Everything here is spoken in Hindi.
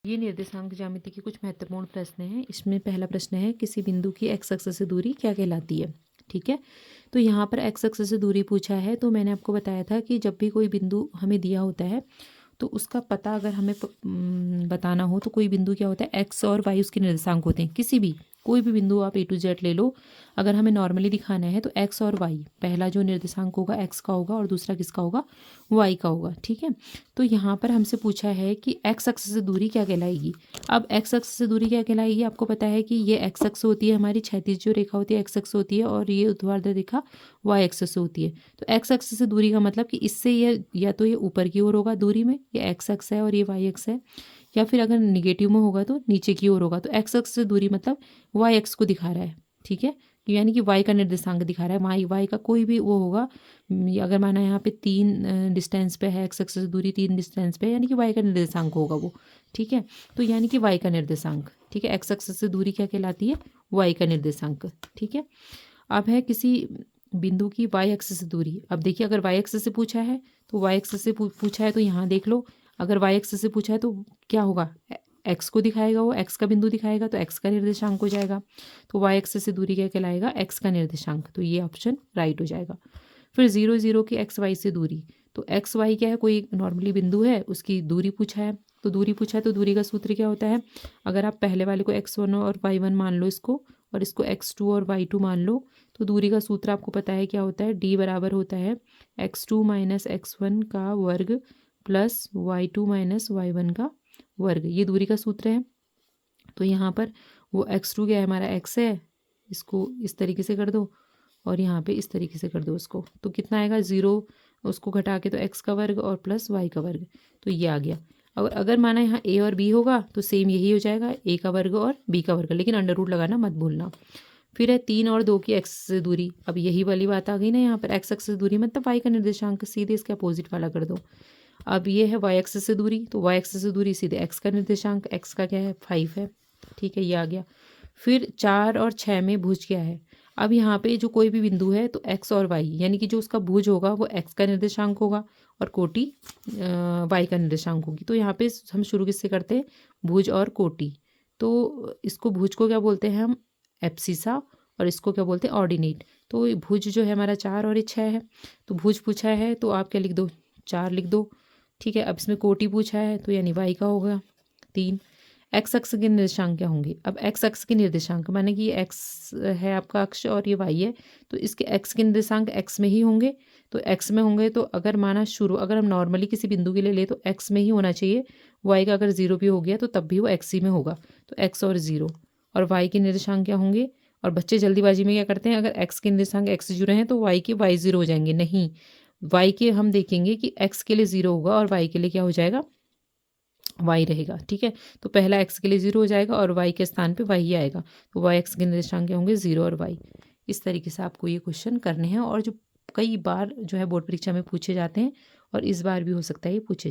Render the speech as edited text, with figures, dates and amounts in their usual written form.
ये निर्देशांक ज्यामिति के कुछ महत्वपूर्ण प्रश्न हैं। इसमें पहला प्रश्न है, किसी बिंदु की एक्स अक्ष से दूरी क्या कहलाती है। ठीक है, तो यहाँ पर एक्स अक्ष से दूरी पूछा है, तो मैंने आपको बताया था कि जब भी कोई बिंदु हमें दिया होता है तो उसका पता अगर हमें बताना हो तो कोई बिंदु क्या होता है, एक्स और वाई उसके निर्देशांक होते हैं। किसी भी कोई भी बिंदु आप ए टू जेड ले लो, अगर हमें नॉर्मली दिखाना है तो एक्स और वाई, पहला जो निर्देशांक होगा एक्स का होगा और दूसरा किसका होगा, वाई का होगा। ठीक है, तो यहाँ पर हमसे पूछा है कि एक्स अक्ष से दूरी क्या कहलाएगी। अब एक्स अक्ष से दूरी क्या कहलाएगी, आपको पता है कि ये एक्स अक्ष होती है, हमारी क्षैतिज जो रेखा होती है एक्स अक्ष होती है, और ये ऊर्ध्वाधर रेखा वाई अक्ष से होती है। तो एक्स अक्ष से दूरी का मतलब कि इससे ये या तो ये ऊपर की ओर होगा दूरी में, ये एक्स अक्ष है और ये वाई अक्ष है, या फिर अगर निगेटिव में होगा तो नीचे की ओर होगा। तो एक्स अक्ष से दूरी मतलब वाई अक्ष को दिखा रहा है। ठीक है, यानी कि वाई का निर्देशांक दिखा रहा है। वाई का कोई भी वो होगा, अगर माना यहाँ पे 3 डिस्टेंस पे है, एक्स अक्ष से दूरी 3 डिस्टेंस पे है, यानी कि वाई का निर्देशांक होगा वो। ठीक है, तो यानी कि वाई का निर्देशांक। ठीक है, एक्स अक्ष से दूरी क्या कहलाती है, वाई का निर्देशांक। ठीक है, अब है किसी बिंदु की वाई अक्ष से दूरी। अब देखिए, अगर वाई अक्ष से पूछा है तो वाई अक्ष से पूछा है तो यहाँ देख लो, अगर वाई अक्ष से पूछा है तो क्या होगा, एक्स को दिखाएगा, वो एक्स का बिंदु दिखाएगा तो एक्स का निर्देशांक हो जाएगा। तो वाई अक्ष से दूरी क्या कहलाएगा, एक्स का निर्देशांक। तो ये ऑप्शन राइट हो जाएगा। फिर 0 0 की एक्स वाई से दूरी, तो एक्स वाई क्या है, कोई नॉर्मली बिंदु है, उसकी दूरी पूछा है। तो दूरी पूछा है तो दूरी का सूत्र क्या होता है, अगर आप पहले वाले को x1 और y1 मान लो इसको, और इसको x2 और y2 मान लो, तो दूरी का सूत्र आपको पता है क्या होता है, d बराबर होता है x2 माइनस x1 का वर्ग प्लस y2 माइनस y1 का वर्ग। ये दूरी का सूत्र है। तो यहाँ पर वो x2 क्या है, हमारा x है, इसको इस तरीके से कर दो और यहाँ पे इस तरीके से कर दो उसको, तो कितना आएगा 0, उसको घटा के तो x का वर्ग और प्लस y का वर्ग। तो ये आ गया। अगर माना यहाँ a और b होगा तो सेम यही हो जाएगा, a का वर्ग और b का वर्ग, लेकिन अंडर रूट लगाना मत भूलना। फिर है 3 और 2 की x से दूरी। अब यही वाली बात आ गई ना, यहाँ पर x अक्ष से दूरी मतलब y का निर्देशांक, सीधे इसके अपोजिट वाला कर दो। अब ये है y अक्ष से दूरी, तो y अक्ष से दूरी सीधे x का निर्देशांक, x का क्या है 5 है। ठीक है, ये आ गया। फिर 4 और 6 में भुज क्या है। अब यहाँ पे जो कोई भी बिंदु है तो x और y, यानी कि जो उसका भुज होगा वो x का निर्देशांक होगा और कोटि y का निर्देशांक होगी। तो यहाँ पे हम शुरू किससे करते हैं, भुज और कोटि। तो इसको भुज को क्या बोलते हैं हम, एब्सिसा, और इसको क्या बोलते हैं, ऑर्डिनेट। तो भुज जो है हमारा 4 और ये 6 है, तो भुज पूछा है तो आप क्या लिख दो, 4 लिख दो। ठीक है, अब इसमें कोटि पूछा है तो यानी y का होगा 3। एक्स अक्ष के निर्देशांक क्या होंगे। अब एक्स अक्ष के निर्देशांक माने कि ये एक्स है आपका अक्ष और ये वाई है, तो इसके एक्स के निर्देशांक एक्स में ही होंगे। तो एक्स में होंगे तो अगर माना अगर हम नॉर्मली किसी बिंदु के लिए ले तो एक्स में ही होना चाहिए। वाई का अगर 0 भी हो गया तो तब भी वो एक्स ही में होगा। तो एक्स और 0, और वाई के निर्देशांक क्या होंगे। और बच्चे जल्दीबाजी में क्या करते हैं, अगर एक्स के निर्देशांक x0 हैं तो वाई के y0 हो जाएंगे। नहीं, वाई के हम देखेंगे कि एक्स के लिए 0 होगा और वाई के लिए क्या हो जाएगा, y रहेगा। ठीक है, तो पहला x के लिए 0 हो जाएगा और y के स्थान पे y ही आएगा। तो y x के निर्देशांक क्या होंगे, 0 और y। इस तरीके से आपको ये क्वेश्चन करने हैं, और जो कई बार जो है बोर्ड परीक्षा में पूछे जाते हैं, और इस बार भी हो सकता है ये पूछे